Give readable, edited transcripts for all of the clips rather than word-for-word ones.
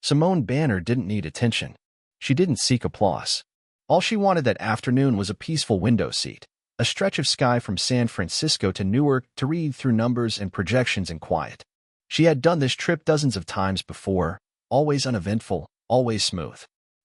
Simone Banner didn't need attention. She didn't seek applause. All she wanted that afternoon was a peaceful window seat, a stretch of sky from San Francisco to Newark to read through numbers and projections in quiet. She had done this trip dozens of times before, always uneventful, always smooth.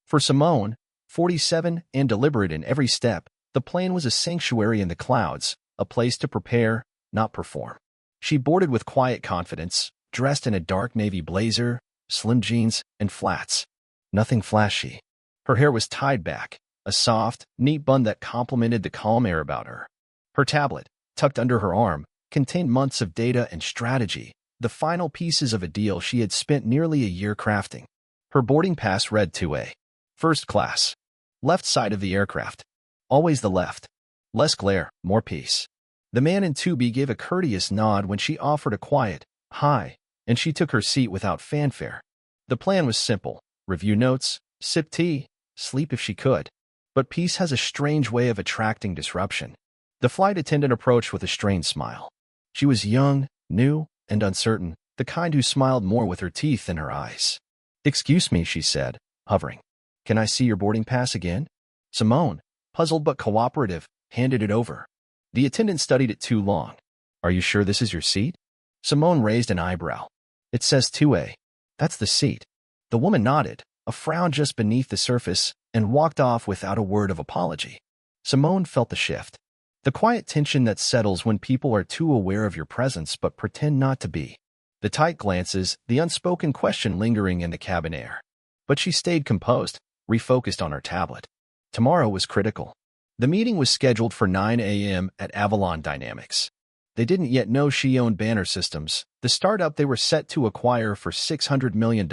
For Simone, 47 and deliberate in every step, the plane was a sanctuary in the clouds, a place to prepare, not perform. She boarded with quiet confidence, dressed in a dark navy blazer, slim jeans, and flats. Nothing flashy. Her hair was tied back, a soft, neat bun that complemented the calm air about her. Her tablet, tucked under her arm, contained months of data and strategy, the final pieces of a deal she had spent nearly a year crafting. Her boarding pass read 2A. First class. Left side of the aircraft. Always the left. Less glare, more peace. The man in 2B gave a courteous nod when she offered a quiet, "Hi," and she took her seat without fanfare. The plan was simple: review notes, sip tea, sleep if she could. But peace has a strange way of attracting disruption. The flight attendant approached with a strained smile. She was young, new, and uncertain, the kind who smiled more with her teeth than her eyes. "Excuse me," she said, hovering. "Can I see your boarding pass again?" Simone, puzzled but cooperative, handed it over. The attendant studied it too long. "Are you sure this is your seat?" Simone raised an eyebrow. "It says 2A. That's the seat." The woman nodded, a frown just beneath the surface, and walked off without a word of apology. Simone felt the shift. The quiet tension that settles when people are too aware of your presence but pretend not to be. The tight glances, the unspoken question lingering in the cabin air. But she stayed composed, refocused on her tablet. Tomorrow was critical. The meeting was scheduled for 9 a.m. at Avalon Dynamics. They didn't yet know she owned Banner Systems, the startup they were set to acquire for $600 million.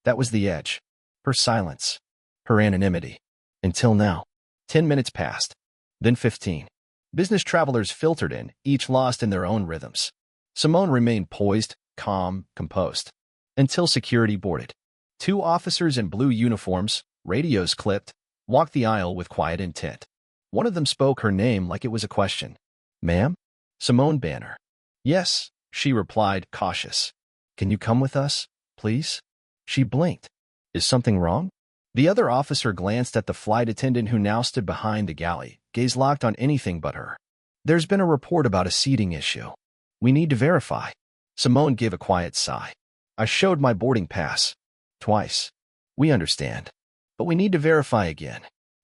That was the edge. Her silence. Her anonymity. Until now. 10 minutes passed. Then 15. Business travelers filtered in, each lost in their own rhythms. Simone remained poised, calm, composed. Until security boarded. 2 officers in blue uniforms, radios clipped, walked the aisle with quiet intent. One of them spoke her name like it was a question. "Ma'am?" "Simone Banner." "Yes," she replied, cautious. "Can you come with us, please?" She blinked. "Is something wrong?" The other officer glanced at the flight attendant who now stood behind the galley, gaze locked on anything but her. "There's been a report about a seating issue. We need to verify." Simone gave a quiet sigh. "I showed my boarding pass. Twice. We understand. But we need to verify again."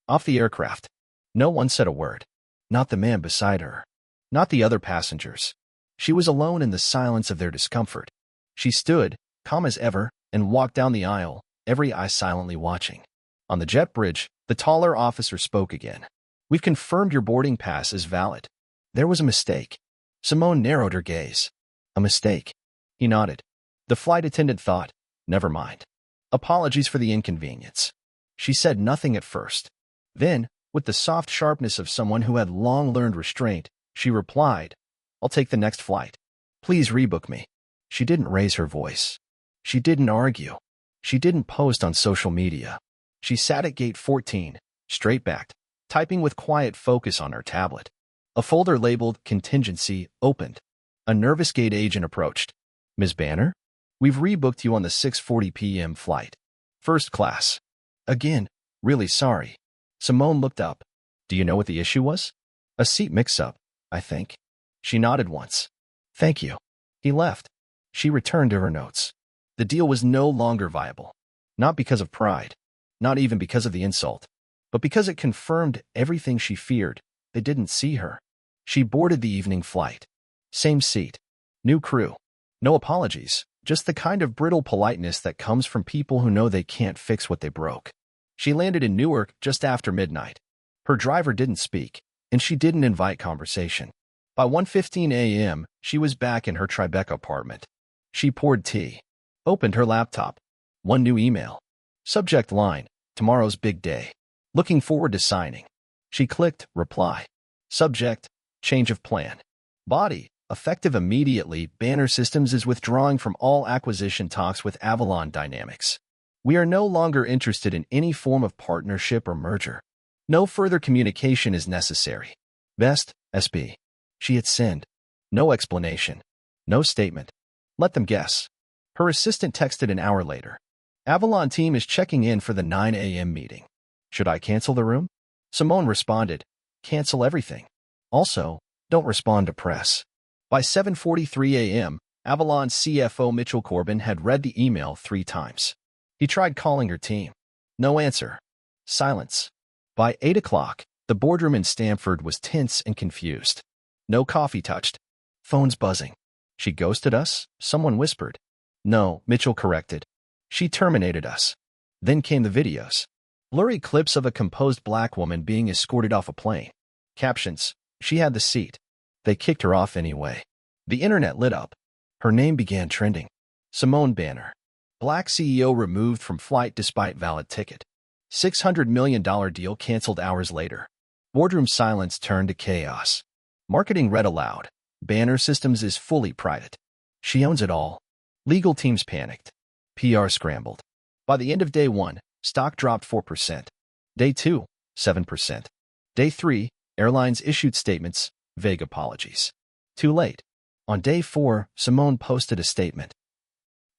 Off the aircraft. No one said a word. Not the man beside her. Not the other passengers. She was alone in the silence of their discomfort. She stood, calm as ever, and walked down the aisle, every eye silently watching. On the jet bridge, the taller officer spoke again. "We've confirmed your boarding pass is valid. There was a mistake." Simone narrowed her gaze. "A mistake?" He nodded. The flight attendant thought, "Never mind. Apologies for the inconvenience." She said nothing at first. Then, with the soft sharpness of someone who had long learned restraint, she replied, "I'll take the next flight. Please rebook me." She didn't raise her voice. She didn't argue. She didn't post on social media. She sat at gate 14, straight-backed, typing with quiet focus on her tablet. A folder labeled Contingency opened. A nervous gate agent approached. "Ms. Banner? We've rebooked you on the 6:40 p.m. flight. First class." "Again, really sorry." Simone looked up. "Do you know what the issue was?" "A seat mix-up, I think." She nodded once. "Thank you." He left. She returned to her notes. The deal was no longer viable. Not because of pride. Not even because of the insult. But because it confirmed everything she feared. They didn't see her. She boarded the evening flight. Same seat. New crew. No apologies. Just the kind of brittle politeness that comes from people who know they can't fix what they broke. She landed in Newark just after midnight. Her driver didn't speak, and she didn't invite conversation. By 1:15 a.m., she was back in her Tribeca apartment. She poured tea. Opened her laptop. One new email. Subject line, "Tomorrow's big day. Looking forward to signing." She clicked Reply. Subject, "Change of plan." Body, effective immediately. Banner Systems is withdrawing from all acquisition talks with Avalon Dynamics. We are no longer interested in any form of partnership or merger. No further communication is necessary. Best, SB. She hit send. No explanation. No statement. Let them guess. Her assistant texted an hour later. Avalon team is checking in for the 9 a.m. meeting. Should I cancel the room? Simone responded, cancel everything. Also, don't respond to press. By 7:43 a.m., Avalon's CFO Mitchell Corbin had read the email 3 times. He tried calling her team. No answer. Silence. By 8 o'clock, the boardroom in Stamford was tense and confused. No coffee touched. Phones buzzing. She ghosted us? Someone whispered. No, Mitchell corrected. She terminated us. Then came the videos. Blurry clips of a composed black woman being escorted off a plane. Captions. She had the seat. They kicked her off anyway. The internet lit up. Her name began trending. Simone Banner. Black CEO removed from flight despite valid ticket. $600 million deal canceled hours later. Boardroom silence turned to chaos. Marketing read aloud. Banner Systems is fully private. She owns it all. Legal teams panicked. PR scrambled. By the end of day 1, stock dropped 4%. Day 2, 7%. Day 3, airlines issued statements, vague apologies. Too late. On day 4, Simone posted a statement.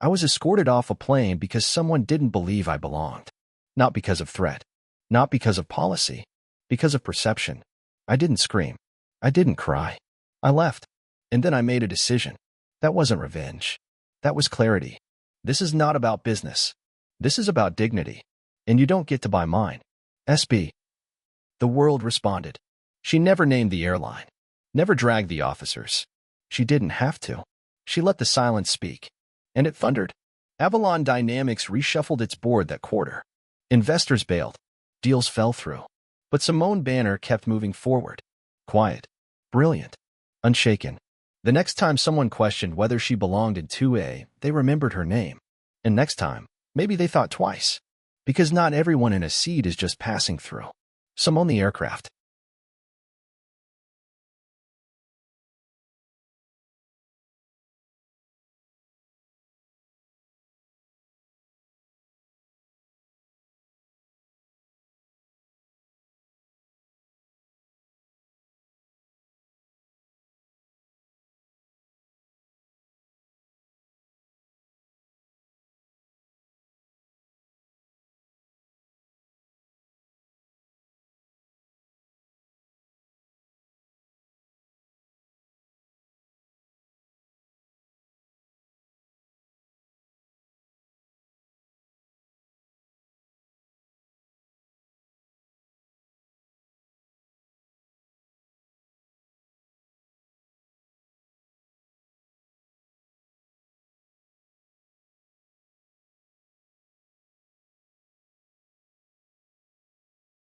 I was escorted off a plane because someone didn't believe I belonged. Not because of threat. Not because of policy. Because of perception. I didn't scream. I didn't cry. I left. And then I made a decision. That wasn't revenge. That was clarity. This is not about business. This is about dignity. And you don't get to buy mine. SB. The world responded. She never named the airline. Never dragged the officers. She didn't have to. She let the silence speak. And it thundered. Avalon Dynamics reshuffled its board that quarter. Investors bailed. Deals fell through. But Simone Banner kept moving forward. Quiet. Brilliant. Unshaken. The next time someone questioned whether she belonged in 2A, they remembered her name. And next time, maybe they thought twice. Because not everyone in a seat is just passing through. Simone the aircraft.